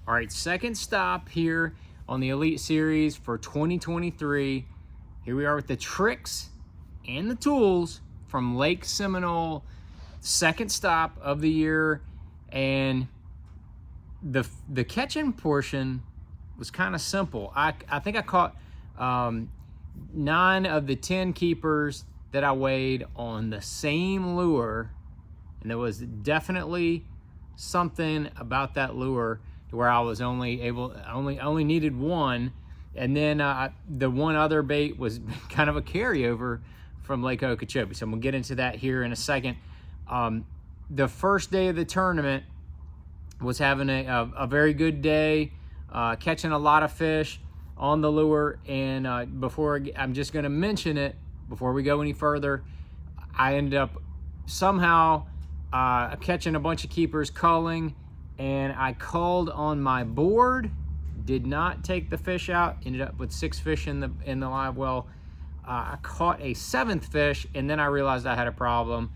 All right, second stop here on the Elite Series for 2023. Here we are with the tricks and the tools from Lake Seminole. Second stop of the year, and the catching portion was kind of simple. I think I caught 9 of the 10 keepers that I weighed on the same lure, and there was definitely something about that lure to where I was only needed one, and then the one other bait was kind of a carryover from Lake Okeechobee. So I'm gonna get into that here in a second. The first day of the tournament was having a very good day, catching a lot of fish on the lure, and I'm just gonna mention it before we go any further. I ended up somehow catching a bunch of keepers culling, and I culled on my board, did not take the fish out, ended up with 6 fish in the live well. I caught a 7th fish, and then I realized I had a problem.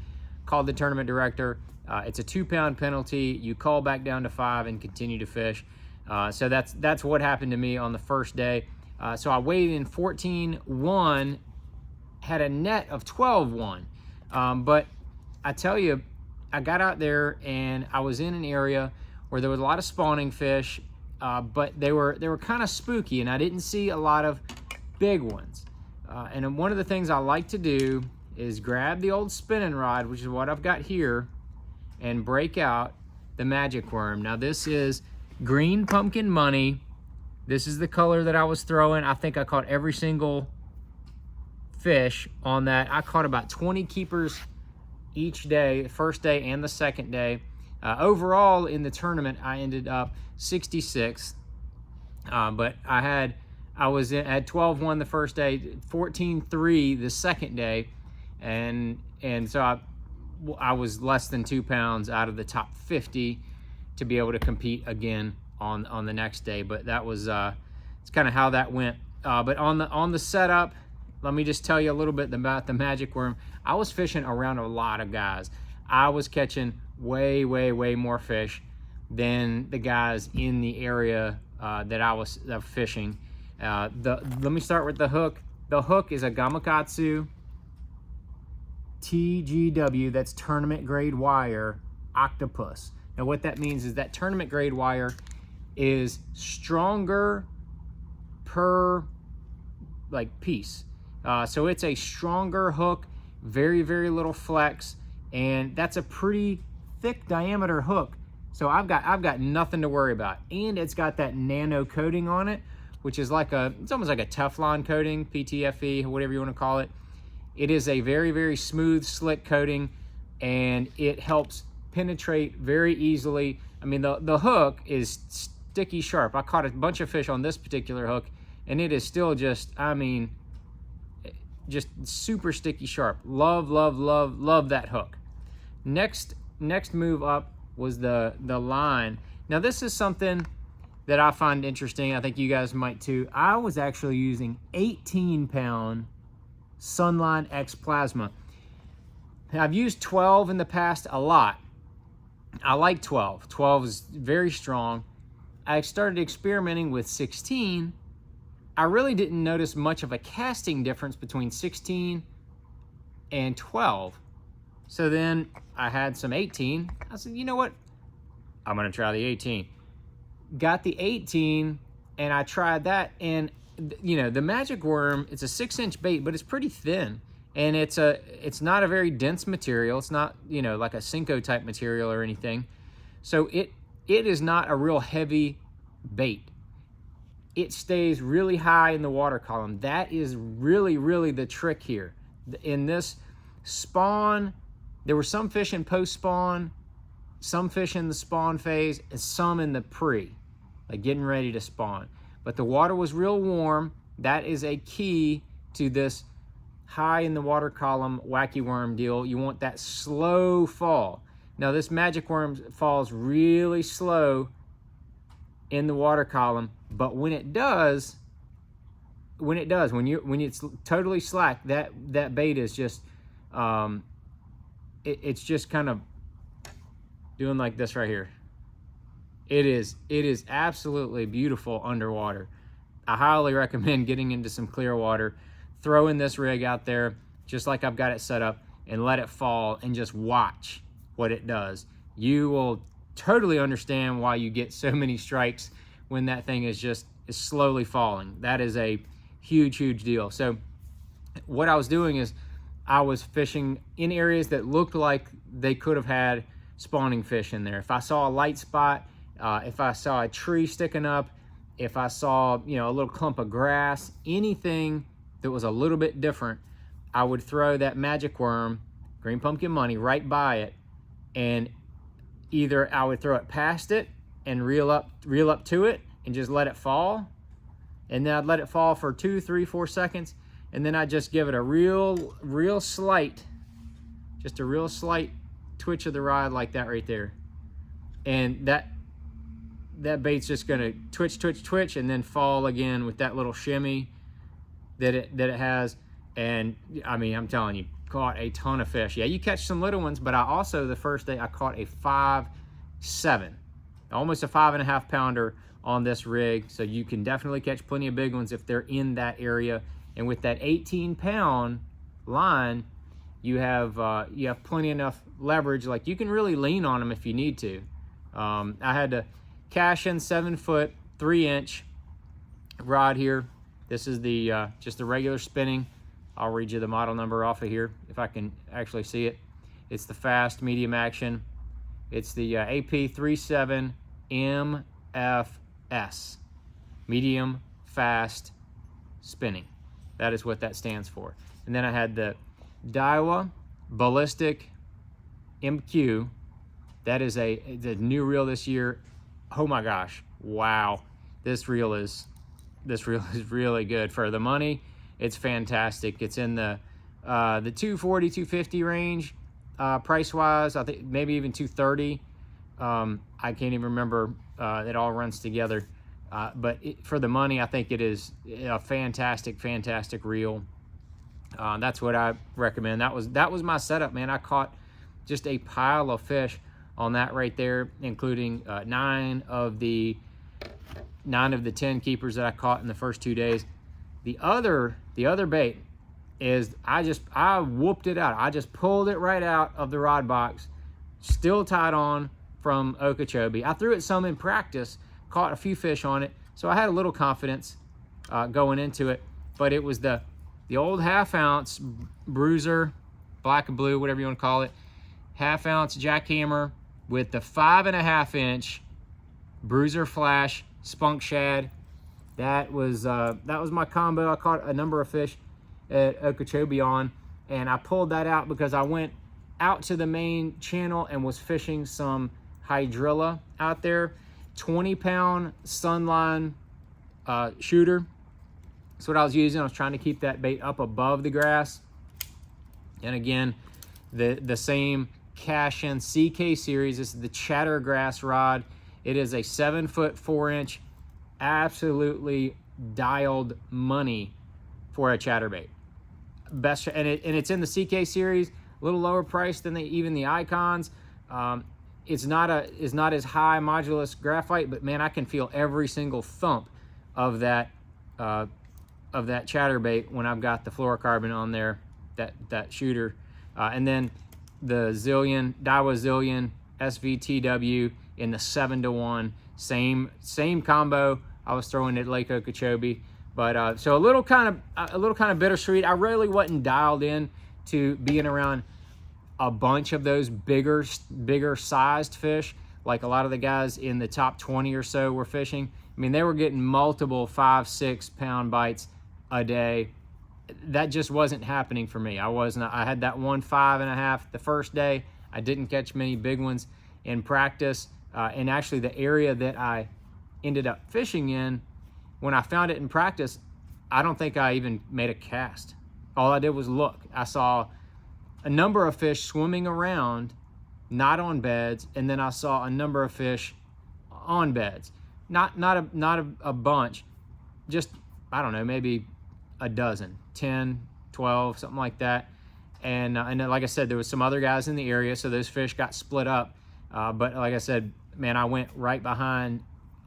Called the tournament director. It's a 2-pound penalty. You cull back down to 5 and continue to fish. So that's what happened to me on the first day. So I weighed in 14.1, had a net of 12.1. But I tell you, I got out there and I was in an area where there was a lot of spawning fish, but they were kind of spooky, and I didn't see a lot of big ones. And one of the things I like to do is grab the old spinning rod, which is what I've got here, and break out the magic worm. Now this is green pumpkin money. This is the color that I was throwing. I think I caught every single fish on that. I caught about 20 keepers each day, the first day and the second day. Overall in the tournament, I ended up 66th, but I had 12-1 the first day, 14-3 the second day, and so I was less than 2 pounds out of the top 50 to be able to compete again on the next day. But that was it's kind of how that went. But on the setup, let me just tell you a little bit about the magic worm. I was fishing around a lot of guys. I was catching way more fish than the guys in the area that I was fishing. Let me start with the hook. The hook is a Gamakatsu TGW, that's tournament grade wire octopus. Now what that means is that tournament grade wire is stronger per piece. So it's a stronger hook, very little flex, and that's a pretty thick diameter hook. So I've got nothing to worry about. And it's got that nano coating on it, which is it's almost like a Teflon coating, PTFE, whatever you want to call it. It is a very smooth, slick coating, and it helps penetrate very easily. I mean, the hook is sticky sharp. I caught a bunch of fish on this particular hook, and it is still just super sticky sharp. Love that hook. Next move up was the line. Now this is something that I find interesting. I think you guys might too. I was actually using 18-pound Sunline X Plasma. I've used 12 in the past a lot. I like 12. 12 is very strong. I started experimenting with 16. I really didn't notice much of a casting difference between 16 and 12. So then I had some 18. I said, you know what? I'm gonna try the 18. Got the 18 and I tried that, and the magic worm, it's a 6-inch bait, but it's pretty thin, and it's not a very dense material. It's not like a Cinco type material or anything. So it is not a real heavy bait. It stays really high in the water column. That is really the trick here. In this spawn, there were some fish in post-spawn, some fish in the spawn phase, and some in the pre, like getting ready to spawn. But the water was real warm. That is a key to this high in the water column wacky worm deal. You want that slow fall. Now this magic worm falls really slow in the water column, but when it's totally slack, that bait is just it's just kind of doing like this right here. It is absolutely beautiful underwater. I highly recommend getting into some clear water, throwing this rig out there just like I've got it set up, and let it fall and just watch what it does. You will totally understand why you get so many strikes when that thing is slowly falling. That is a huge deal. So what I was doing is I was fishing in areas that looked like they could have had spawning fish in there. If I saw a light spot, if I saw a tree sticking up, if I saw, you know, a little clump of grass, anything that was a little bit different, I would throw that magic worm, green pumpkin money, right by it, and either I would throw it past it and reel up to it and just let it fall, and then I'd let it fall for 2, 3, 4 seconds, and then I'd just give it a real slight twitch of the rod like that right there, and that bait's just gonna twitch and then fall again with that little shimmy that it has. And I mean, I'm telling you, caught a ton of fish. Yeah, you catch some little ones, but I also, the first day, I caught a 5.7, almost a 5.5 pounder on this rig. So you can definitely catch plenty of big ones if they're in that area. And with that 18-pound line, you have plenty enough leverage. Like, you can really lean on them if you need to. I had to cash in 7-foot 3-inch rod here. This is the just the regular spinning. I'll read you the model number off of here if I can actually see it. It's the fast medium action. It's the AP37 MFS, medium fast spinning. That is what that stands for. And then I had the Daiwa Ballistic MQ. That is a new reel this year. Oh my gosh, wow. This reel is really good for the money. It's fantastic. It's in the 240, 250 range, price-wise. I think maybe even 230. I can't even remember. It all runs together. But for the money, I think it is a fantastic reel. That's what I recommend. That was my setup, man. I caught just a pile of fish on that right there, including 9 of the 10 keepers that I caught in the first 2 days. The other bait is I whooped it out. I just pulled it right out of the rod box, still tied on from Okeechobee. I threw it some in practice, caught a few fish on it, so I had a little confidence going into it. But it was the old 1/2 ounce bruiser, black and blue, whatever you want to call it, 1/2 ounce jackhammer with the 5.5 inch bruiser flash spunk shad. That was my combo. I caught a number of fish at Okeechobee on, and I pulled that out because I went out to the main channel and was fishing some hydrilla out there. 20-pound sunline shooter. That's what I was using. I was trying to keep that bait up above the grass. And again, the same Cash-In CK series. This is the Chattergrass rod. It is a 7-foot 4-inch, absolutely dialed money for a chatterbait. Best, and it's in the CK series, a little lower price than even the Icons. It's not as high modulus graphite, but man, I can feel every single thump of that chatterbait when I've got the fluorocarbon on there, that shooter. And then the Daiwa Zillion SVTW in the 7-to-1, same combo I was throwing at Lake Okeechobee. But so a little kind of bittersweet. I really wasn't dialed in to being around a bunch of those bigger sized fish like a lot of the guys in the top 20 or so were fishing. I mean, they were getting multiple 5-6 pound bites a day. That just wasn't happening for me. I had that 1 5.5 the first day. I didn't catch many big ones in practice. And actually the area that I ended up fishing in, when I found it in practice, I don't think I even made a cast. All I did was look. I saw a number of fish swimming around, not on beds, and then I saw a number of fish on beds. Not a bunch, just, I don't know, maybe a dozen, 10, 12, something like that. And then, like I said, there was some other guys in the area, so those fish got split up. But like I said, man, I went right behind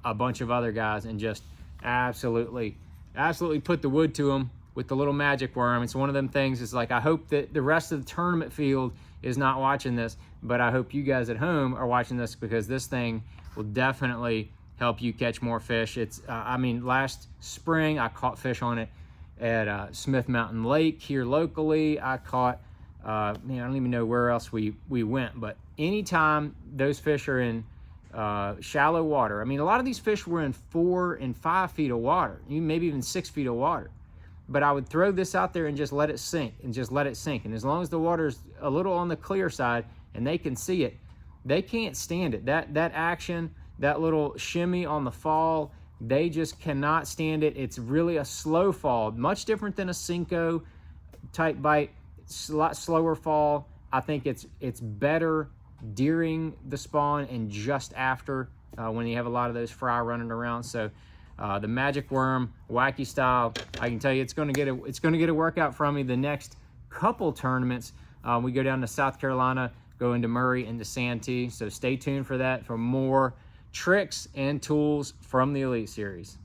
a bunch of other guys and just absolutely put the wood to them with the little magic worm. It's one of them things. It's like, I hope that the rest of the tournament field is not watching this, but I hope you guys at home are watching this, because this thing will definitely help you catch more fish. It's, I mean, last spring I caught fish on it at Smith Mountain Lake here locally. I caught, man, I don't even know where else we went, but anytime those fish are in shallow water, I mean, a lot of these fish were in 4 and 5 feet of water, maybe even 6 feet of water. But I would throw this out there and just let it sink and just let it sink. And as long as the water's a little on the clear side and they can see it, they can't stand it. That action, that little shimmy on the fall, they just cannot stand it. It's really a slow fall, much different than a Cinco type bite. It's a lot slower fall. I think it's better during the spawn and just after, when you have a lot of those fry running around. So the magic worm, wacky style, I can tell you it's going to get a workout from me the next couple tournaments. We go down to South Carolina, go into Murray, into Santee. So stay tuned for that, for more tricks and tools from the Elite Series.